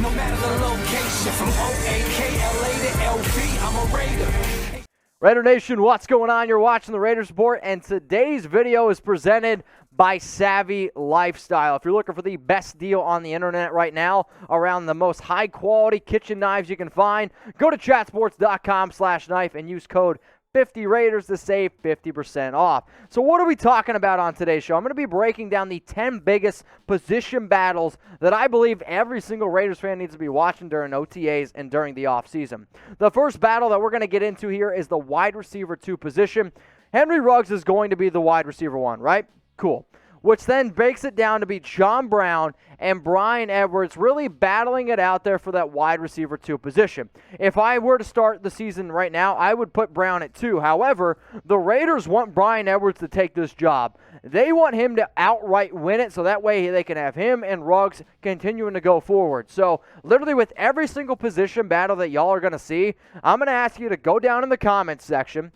no matter the location. From O-A-K-L-A to LV, I'm a Raider. Raider Nation, what's going on? You're watching the Raiders Report, and today's video is presented by Savvy Lifestyle. If you're looking for the best deal on the internet right now around the most high-quality kitchen knives you can find, go to chatsports.com/knife and use code 50 Raiders to save 50% off. So what are we talking about on today's show? I'm going to be breaking down the 10 biggest position battles that I believe every single Raiders fan needs to be watching during OTAs and during the offseason. The first battle that we're going to get into here is the wide receiver 2 position. Henry Ruggs is going to be the wide receiver 1, right? Cool. Which then breaks it down to be John Brown and Bryan Edwards really battling it out there for that wide receiver 2 position. If I were to start the season right now, I would put Brown at 2. However, the Raiders want Bryan Edwards to take this job. They want him to outright win it so that way they can have him and Ruggs continuing to go forward. So literally with every single position battle that y'all are going to see, I'm going to ask you to go down in the comments section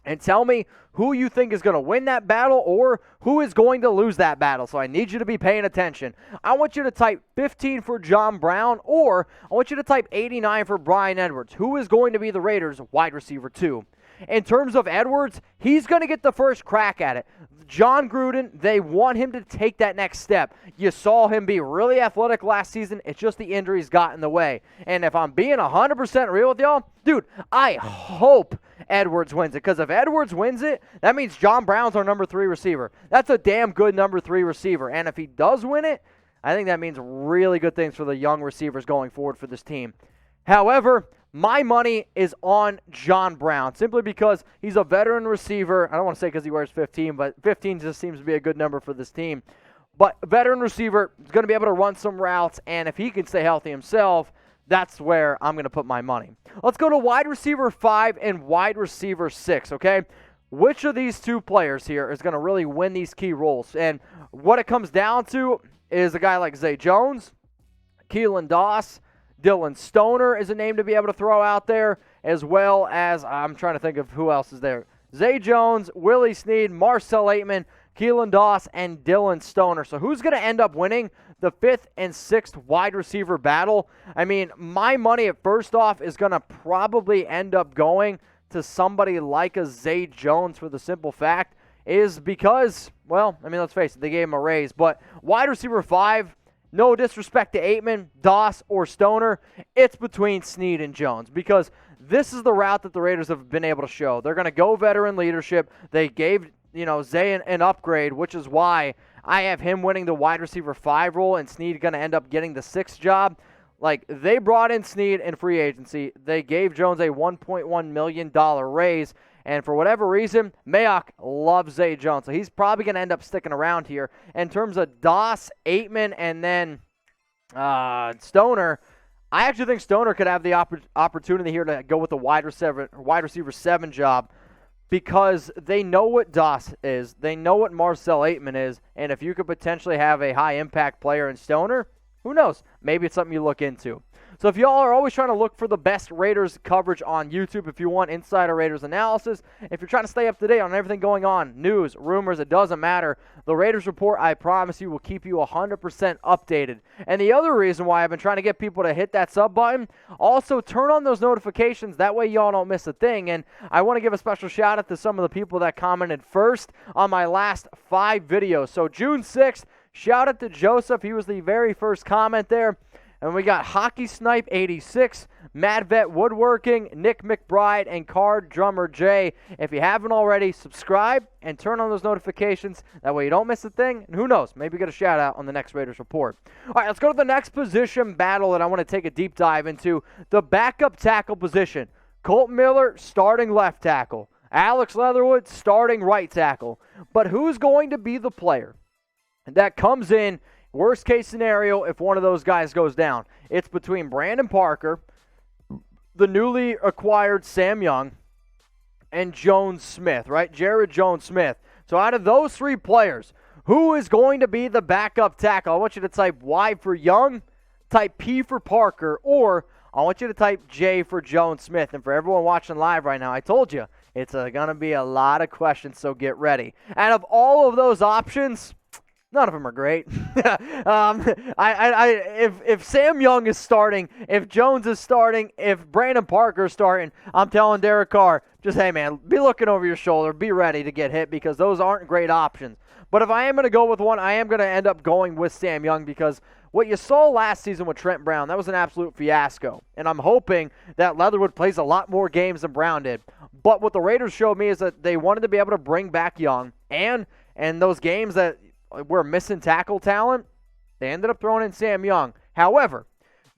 and tell me who you think is going to win that battle or who is going to lose that battle. So I need you to be paying attention. I want you to type 15 for John Brown, or I want you to type 89 for Bryan Edwards. Who is going to be the Raiders' wide receiver 2? In terms of Edwards, he's going to get the first crack at it. Jon Gruden, they want him to take that next step. You saw him be really athletic last season. It's just the injuries got in the way. And if I'm being 100% real with y'all, dude, I hope Edwards wins it. Because if Edwards wins it, that means John Brown's our number 3 receiver. That's a damn good number 3 receiver. And if he does win it, I think that means really good things for the young receivers going forward for this team. However, my money is on John Brown, simply because he's a veteran receiver. I don't want to say because he wears 15, but 15 just seems to be a good number for this team. But veteran receiver is going to be able to run some routes, and if he can stay healthy himself, that's where I'm going to put my money. Let's go to wide receiver 5 and wide receiver 6, okay? Which of these 2 players here is going to really win these key roles? And what it comes down to is a guy like Zay Jones, Keelan Doss, Dillon Stoner is a name to be able to throw out there, as well as, I'm trying to think of who else is there. Zay Jones, Willie Snead, Marcell Ateman, Keelan Doss, and Dillon Stoner. So who's going to end up winning the 5th and 6th wide receiver battle? I mean, my money at first off is going to probably end up going to somebody like a Zay Jones, for the simple fact is because, well, I mean, let's face it, they gave him a raise. But wide receiver 5, no disrespect to Ateman, Doss, or Stoner, it's between Snead and Jones, because this is the route that the Raiders have been able to show. They're going to go veteran leadership. They gave, Zay an upgrade, which is why I have him winning the wide receiver 5 role and Snead going to end up getting the 6th job. Like, they brought in Snead in free agency. They gave Jones a $1.1 million raise. And for whatever reason, Mayock loves Zay Jones. So he's probably going to end up sticking around here. In terms of Doss, Ateman, and then Stoner, I actually think Stoner could have the opportunity here to go with the wide receiver 7 job, because they know what Doss is. They know what Marcell Ateman is. And if you could potentially have a high-impact player in Stoner, who knows? Maybe it's something you look into. So if y'all are always trying to look for the best Raiders coverage on YouTube, if you want insider Raiders analysis, if you're trying to stay up to date on everything going on, news, rumors, it doesn't matter, the Raiders Report, I promise you, will keep you 100% updated. And the other reason why I've been trying to get people to hit that sub button, also turn on those notifications, that way y'all don't miss a thing. And I want to give a special shout out to some of the people that commented first on my last 5 videos. So June 6th, shout out to Joseph, he was the very first comment there. And we got Hockey Snipe 86, Mad Vet Woodworking, Nick McBride, and Card Drummer Jay. If you haven't already, subscribe and turn on those notifications. That way you don't miss a thing. And who knows, maybe get a shout out on the next Raiders Report. All right, let's go to the next position battle that I want to take a deep dive into. The backup tackle position. Colt Miller starting left tackle. Alex Leatherwood starting right tackle. But who's going to be the player that comes in, worst case scenario, if one of those guys goes down? It's between Brandon Parker, the newly acquired Sam Young, and Jones Smith, right? Jaryd Jones Smith. So out of those 3 players, who is going to be the backup tackle? I want you to type Y for Young, type P for Parker, or I want you to type J for Jones Smith. And for everyone watching live right now, I told you, it's going to be a lot of questions, so get ready. Out of all of those options, None of them are great. If Sam Young is starting, if Jones is starting, if Brandon Parker is starting, I'm telling Derek Carr, just, hey, man, be looking over your shoulder. Be ready to get hit because those aren't great options. But if I am going to go with one, I am going to end up going with Sam Young because what you saw last season with Trent Brown, that was an absolute fiasco. And I'm hoping that Leatherwood plays a lot more games than Brown did. But what the Raiders showed me is that they wanted to be able to bring back Young. And those games that were missing tackle talent, they ended up throwing in Sam Young. However,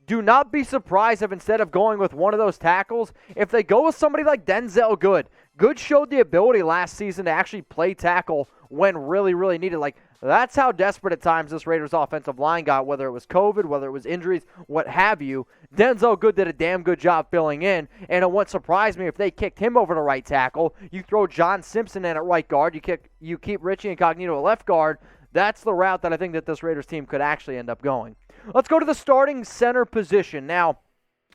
do not be surprised if instead of going with one of those tackles, if they go with somebody like Denzel Good. Good showed the ability last season to actually play tackle when really, really needed. Like, that's how desperate at times this Raiders offensive line got, whether it was COVID, whether it was injuries, what have you. Denzel Good did a damn good job filling in, and it wouldn't surprise me if they kicked him over to right tackle. You throw John Simpson in at right guard, you keep Richie Incognito at left guard. That's the route that I think that this Raiders team could actually end up going. Let's go to the starting center position. Now,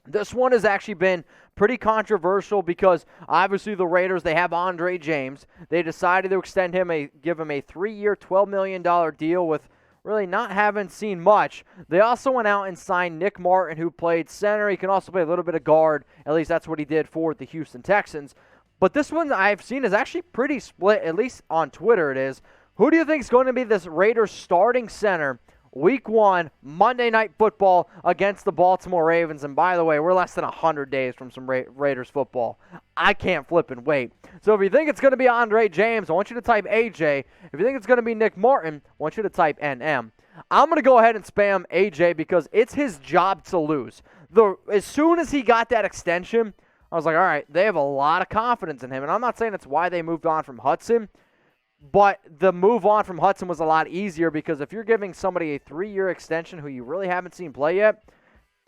this one has actually been pretty controversial because obviously the Raiders, they have Andre James. They decided to extend him, give him a 3-year, $12 million deal with really not having seen much. They also went out and signed Nick Martin, who played center. He can also play a little bit of guard. At least that's what he did for the Houston Texans. But this one I've seen is actually pretty split, at least on Twitter it is. Who do you think is going to be this Raiders starting center Week 1, Monday Night Football against the Baltimore Ravens? And by the way, we're less than 100 days from some Raiders football. I can't flip and wait. So if you think it's going to be Andre James, I want you to type AJ. If you think it's going to be Nick Martin, I want you to type NM. I'm going to go ahead and spam AJ because it's his job to lose. As soon as he got that extension, I was like, all right, they have a lot of confidence in him. And I'm not saying it's why they moved on from Hudson, but the move on from Hudson was a lot easier because if you're giving somebody a 3-year extension who you really haven't seen play yet,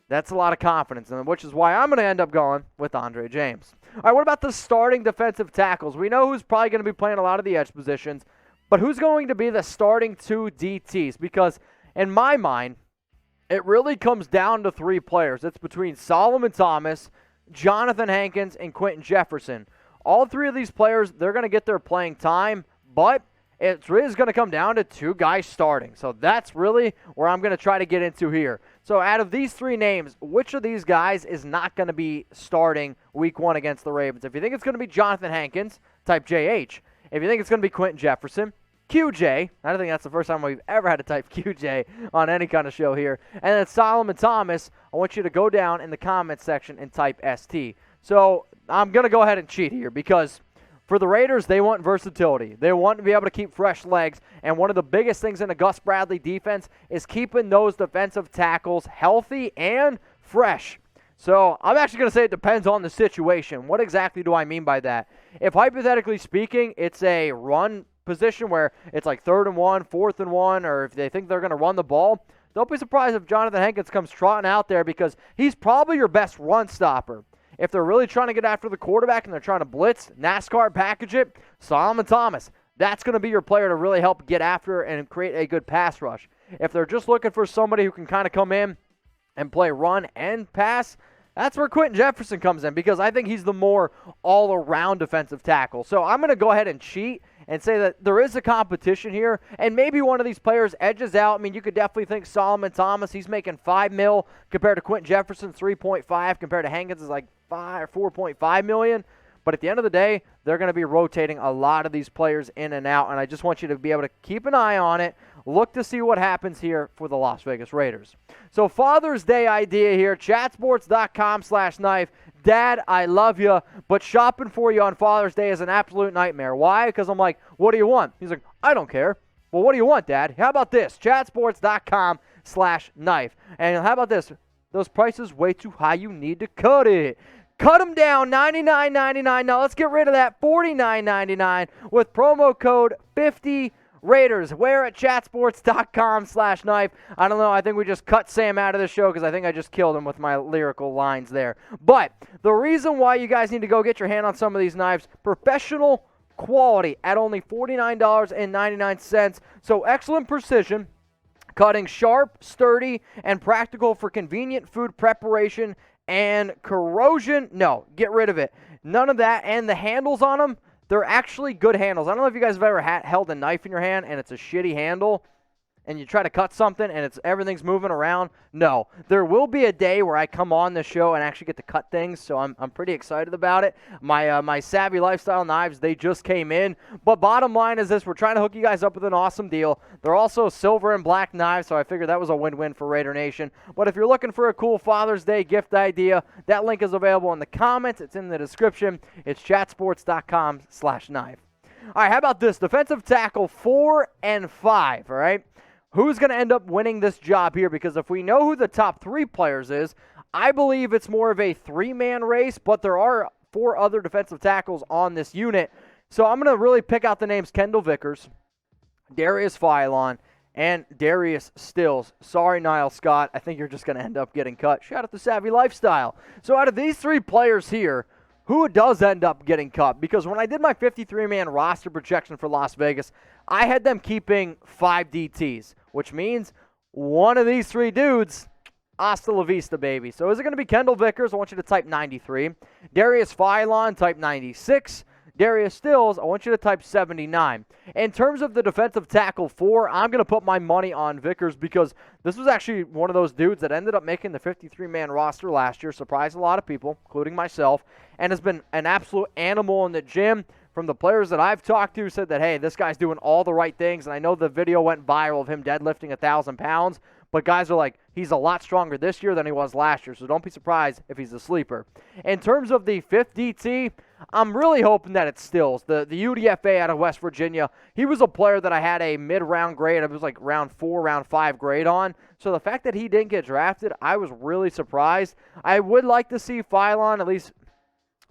that's a lot of confidence, and which is why I'm going to end up going with Andre James. All right, what about the starting defensive tackles? We know who's probably going to be playing a lot of the edge positions, but who's going to be the starting 2 DTs? Because in my mind, it really comes down to 3 players. It's between Solomon Thomas, Jonathan Hankins, and Quinton Jefferson. All 3 of these players, they're going to get their playing time, but it really is going to come down to 2 guys starting. So that's really where I'm going to try to get into here. So out of these 3 names, which of these guys is not going to be starting Week 1 against the Ravens? If you think it's going to be Jonathan Hankins, type JH. If you think it's going to be Quinton Jefferson, QJ. I don't think that's the first time we've ever had to type QJ on any kind of show here. And then Solomon Thomas, I want you to go down in the comments section and type ST. So I'm going to go ahead and cheat here because for the Raiders, they want versatility. They want to be able to keep fresh legs, and one of the biggest things in the Gus Bradley defense is keeping those defensive tackles healthy and fresh. So I'm actually going to say it depends on the situation. What exactly do I mean by that? If hypothetically speaking, it's a run position where it's like 3rd and 1, 4th and 1, or if they think they're going to run the ball, don't be surprised if Jonathan Hankins comes trotting out there because he's probably your best run stopper. If they're really trying to get after the quarterback and they're trying to blitz, NASCAR package it, Solomon Thomas. That's going to be your player to really help get after and create a good pass rush. If they're just looking for somebody who can kind of come in and play run and pass, that's where Quinton Jefferson comes in because I think he's the more all-around defensive tackle. So I'm going to go ahead and cheat and say that there is a competition here, and maybe one of these players edges out. I mean, you could definitely think Solomon Thomas, he's making $5 million compared to Quinton Jefferson, $3.5, compared to Hankins is like $4.5 million. But at the end of the day, they're going to be rotating a lot of these players in and out, and I just want you to be able to keep an eye on it, look to see what happens here for the Las Vegas Raiders. So Father's Day idea here, chatsports.com/knife. Dad, I love you, but shopping for you on Father's Day is an absolute nightmare. Why? Because I'm like, what do you want? He's like, I don't care. Well, what do you want, Dad? How about this? chatsports.com/knife. And how about this? Those prices way too high. You need to cut it. Cut them down, $99.99. Now let's get rid of that $49.99 with promo code 50Raiders. Where at chatsports.com/knife. I don't know. I think we just cut Sam out of the show because I think I just killed him with my lyrical lines there. But the reason why you guys need to go get your hand on some of these knives, professional quality at only $49.99. So excellent precision, cutting sharp, sturdy, and practical for convenient food preparation and corrosion. No, get rid of it. None of that. And the handles on them, they're actually good handles. I don't know if you guys have ever held a knife in your hand and it's a shitty handle. and you try to cut something and everything's moving around. No, there will be a day where I come on the show and actually get to cut things, so I'm pretty excited about it. My Savvy Lifestyle knives, they just came in, but bottom line is this: we're trying to hook you guys up with an awesome deal. They're also silver and black knives, so I figured that was a win-win for Raider Nation. But if you're looking for a cool Father's Day gift idea, that link is available in the comments. It's in the description. It's chatsports.com/knife. All right, how about this? Defensive tackle 4 and 5, all right? Who's going to end up winning this job here? Because if we know who the top 3 players is, I believe it's more of a 3-man race, but there are 4 other defensive tackles on this unit. So I'm going to really pick out the names Kendal Vickers, Darius Philon, and Darius Stills. Sorry, Niall Scott. I think you're just going to end up getting cut. Shout out to Savvy Lifestyle. So out of these 3 players here, who does end up getting cut? Because when I did my 53-man roster projection for Las Vegas, I had them keeping 5 DTs, which means one of these 3 dudes, hasta la vista, baby. So is it going to be Kendal Vickers? I want you to type 93. Darius Philon, type 96. Darius Stills, I want you to type 79. In terms of the defensive tackle 4, I'm going to put my money on Vickers because this was actually one of those dudes that ended up making the 53-man roster last year, surprised a lot of people, including myself, and has been an absolute animal in the gym. From the players that I've talked to, said that, hey, this guy's doing all the right things, and I know the video went viral of him deadlifting 1,000 pounds, but guys are like, he's a lot stronger this year than he was last year, so don't be surprised if he's a sleeper. In terms of the 5th DT, I'm really hoping that it's Stills, the UDFA out of West Virginia. He was a player that I had a mid-round grade. It was like round 4, round 5 grade on. So the fact that he didn't get drafted, I was really surprised. I would like to see Philon at least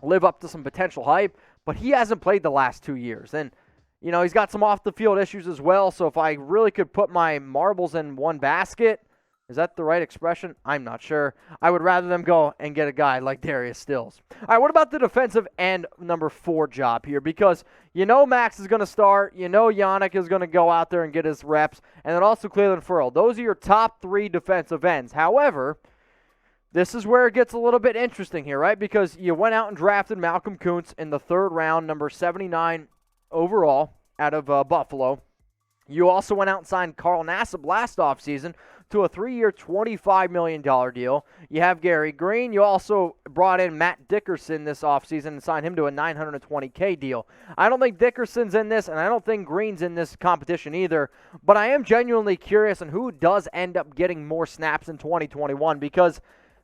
live up to some potential hype, but he hasn't played the last 2 years. And, you know, he's got some off-the-field issues as well, so if I really could put my marbles in one basket, is that the right expression? I'm not sure. I would rather them go and get a guy like Darius Stills. All right, what about the defensive end number 4 job here? Because you know Max is going to start. You know Yannick is going to go out there and get his reps. And then also Cleveland Ferrell. Those are your top 3 defensive ends. However, this is where it gets a little bit interesting here, right? Because you went out and drafted Malcolm Koonce in the 3rd round, number 79 overall out of Buffalo. You also went out and signed Carl Nassib last offseason to a 3-year, $25 million deal. You have Gary Green. You also brought in Matt Dickerson this offseason and signed him to a $920K deal. I don't think Dickerson's in this, and I don't think Green's in this competition either, but I am genuinely curious on who does end up getting more snaps in 2021, because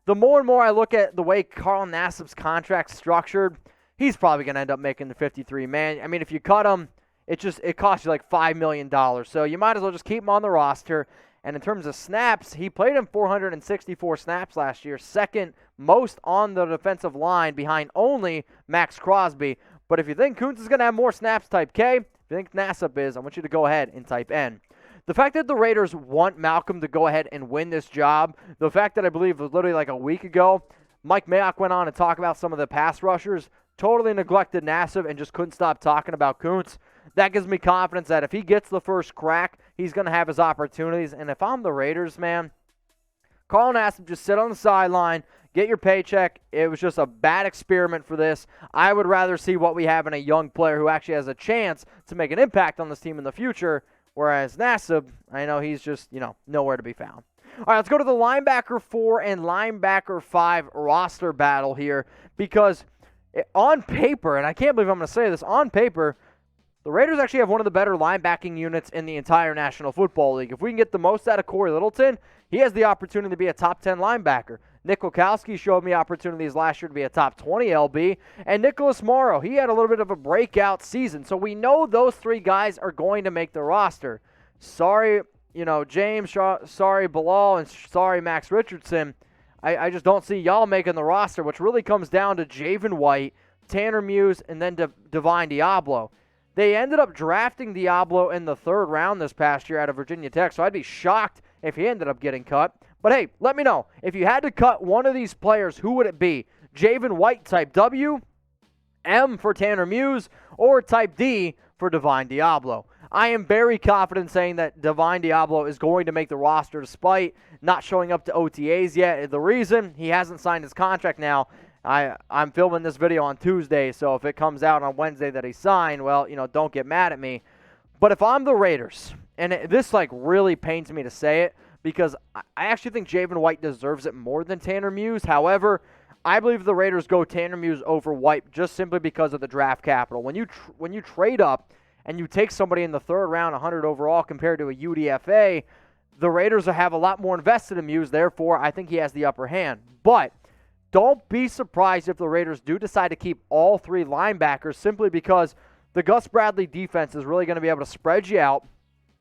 the more and more I look at the way Carl Nassib's contract's structured, he's probably going to end up making the 53-man. I mean, if you cut him, it costs you like $5 million. So you might as well just keep him on the roster. And in terms of snaps, he played in 464 snaps last year, second most on the defensive line behind only Max Crosby. But if you think Koonce is going to have more snaps, type K. If you think Nassib is, I want you to go ahead and type N. The fact that the Raiders want Malcolm to go ahead and win this job, the fact that I believe it was literally like a week ago, Mike Mayock went on to talk about some of the pass rushers, totally neglected Nassib and just couldn't stop talking about Koonce. That gives me confidence that if he gets the first crack, he's going to have his opportunities. And if I'm the Raiders, man, Carl Nassib, just sit on the sideline, get your paycheck. It was just a bad experiment for this. I would rather see what we have in a young player who actually has a chance to make an impact on this team in the future, whereas Nassib, I know he's just, nowhere to be found. All right, let's go to the linebacker 4 and linebacker 5 roster battle here, because on paper, and I can't believe I'm going to say this, on paper, the Raiders actually have one of the better linebacking units in the entire National Football League. If we can get the most out of Corey Littleton, he has the opportunity to be a top 10 linebacker. Nick Wilkowski showed me opportunities last year to be a top 20 LB. And Nicholas Morrow, he had a little bit of a breakout season. So we know those 3 guys are going to make the roster. Sorry, James, sorry, Bilal, and sorry, Max Richardson. I just don't see y'all making the roster, which really comes down to Javin White, Tanner Muse, and then Divine Diablo. They ended up drafting Diablo in the 3rd round this past year out of Virginia Tech, so I'd be shocked if he ended up getting cut. But hey, let me know. If you had to cut one of these players, who would it be? Javin White, type W, M for Tanner Muse, or type D for Divine Diablo. I am very confident saying that Divine Diablo is going to make the roster despite not showing up to OTAs yet. The reason, he hasn't signed his contract now. I'm filming this video on Tuesday, so if it comes out on Wednesday that he signed, well, don't get mad at me. But if I'm the Raiders, this like really pains me to say it because I actually think Javin White deserves it more than Tanner Muse. However, I believe the Raiders go Tanner Muse over White just simply because of the draft capital. When you trade up and you take somebody in the third round, 100 overall compared to a UDFA, the Raiders have a lot more invested in Muse. Therefore, I think he has the upper hand. But don't be surprised if the Raiders do decide to keep all 3 linebackers simply because the Gus Bradley defense is really going to be able to spread you out,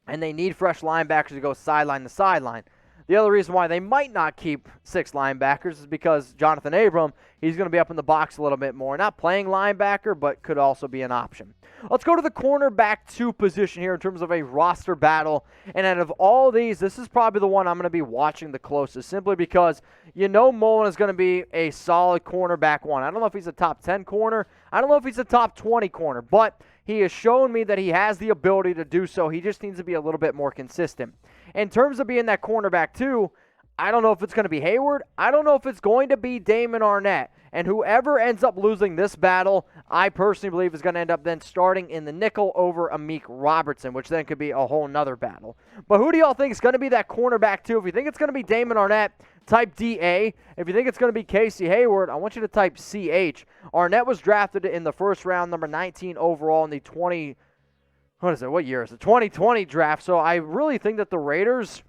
and they need fresh linebackers to go sideline to sideline. The other reason why they might not keep 6 linebackers is because Jonathan Abram, he's going to be up in the box a little bit more. Not playing linebacker, but could also be an option. Let's go to the cornerback 2 position here in terms of a roster battle. And out of all these, this is probably the one I'm going to be watching the closest, simply because you know Mullen is going to be a solid cornerback 1. I don't know if he's a top 10 corner. I don't know if he's a top 20 corner, but he has shown me that he has the ability to do so. He just needs to be a little bit more consistent. In terms of being that cornerback 2, I don't know if it's going to be Hayward. I don't know if it's going to be Damon Arnette. And whoever ends up losing this battle, I personally believe is going to end up then starting in the nickel over Amik Robertson, which then could be a whole nother battle. But who do y'all think is going to be that cornerback 2? If you think it's going to be Damon Arnette, type DA. If you think it's going to be Casey Hayward, I want you to type CH. Arnette was drafted in the first round, number 19 overall in the 2020 draft. So I really think that the Raiders,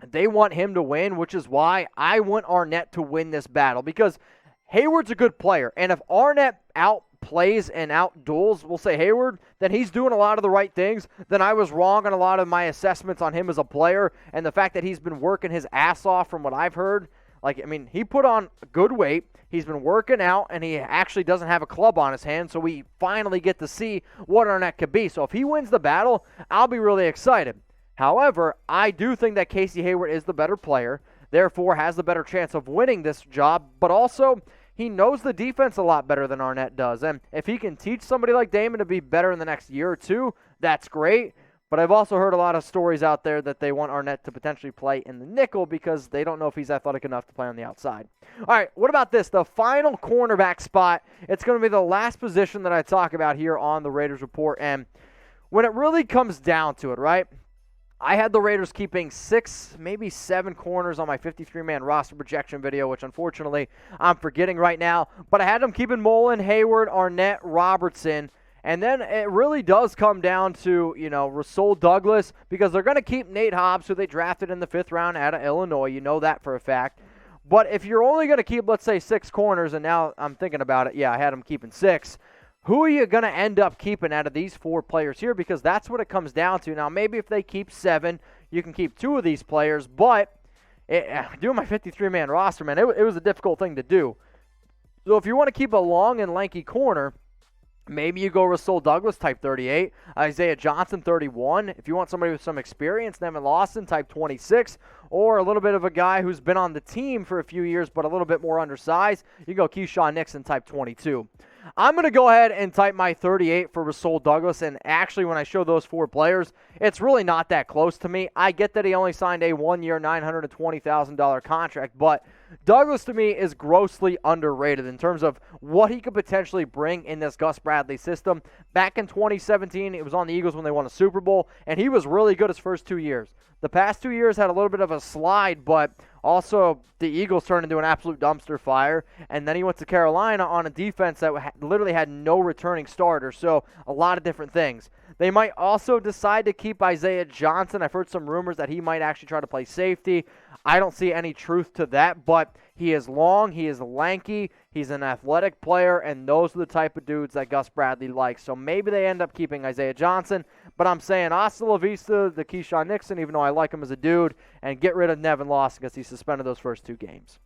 they want him to win, which is why I want Arnette to win this battle, because Hayward's a good player, and if Arnette outplays and outduels, we'll say Hayward, then he's doing a lot of the right things. Then I was wrong on a lot of my assessments on him as a player, and the fact that he's been working his ass off from what I've heard. He put on good weight, he's been working out, and he actually doesn't have a club on his hand, so we finally get to see what Arnette could be. So if he wins the battle, I'll be really excited. However, I do think that Casey Hayward is the better player, therefore has the better chance of winning this job, but also he knows the defense a lot better than Arnette does. And if he can teach somebody like Damon to be better in the next year or two, that's great. But I've also heard a lot of stories out there that they want Arnette to potentially play in the nickel because they don't know if he's athletic enough to play on the outside. All right, what about this? The final cornerback spot. It's going to be the last position that I talk about here on the Raiders Report. And when it really comes down to it, right, I had the Raiders keeping 6, maybe 7 corners on my 53-man roster projection video, which unfortunately I'm forgetting right now. But I had them keeping Mullen, Hayward, Arnette, Robertson. And then it really does come down to, Rasul Douglas, because they're going to keep Nate Hobbs, who they drafted in the 5th round out of Illinois. You know that for a fact. But if you're only going to keep, let's say, 6 corners, and now I'm thinking about it, I had them keeping 6. Who are you going to end up keeping out of these 4 players here? Because that's what it comes down to. Now, maybe if they keep 7, you can keep 2 of these players. But doing my 53-man roster, man, it was a difficult thing to do. So if you want to keep a long and lanky corner, maybe you go Rasul Douglas, type 38. Isaiah Johnson, 31. If you want somebody with some experience, Nevin Lawson, type 26. Or a little bit of a guy who's been on the team for a few years but a little bit more undersized, you go Keyshawn Nixon, type 22. I'm going to go ahead and type my 38 for Rasul Douglas, and actually when I show those 4 players, it's really not that close to me. I get that he only signed a 1-year, $920,000 contract, but Douglas to me is grossly underrated in terms of what he could potentially bring in this Gus Bradley system. Back in 2017, it was on the Eagles when they won a Super Bowl, and he was really good his first 2 years. The past 2 years had a little bit of a slide, but also the Eagles turned into an absolute dumpster fire. And then he went to Carolina on a defense that literally had no returning starters. So a lot of different things. They might also decide to keep Isaiah Johnson. I've heard some rumors that he might actually try to play safety. I don't see any truth to that, but he is long, he is lanky, he's an athletic player, and those are the type of dudes that Gus Bradley likes. So maybe they end up keeping Isaiah Johnson, but I'm saying hasta la vista to Keyshawn Nixon, even though I like him as a dude, and get rid of Nevin Lawson because he suspended those first 2 games.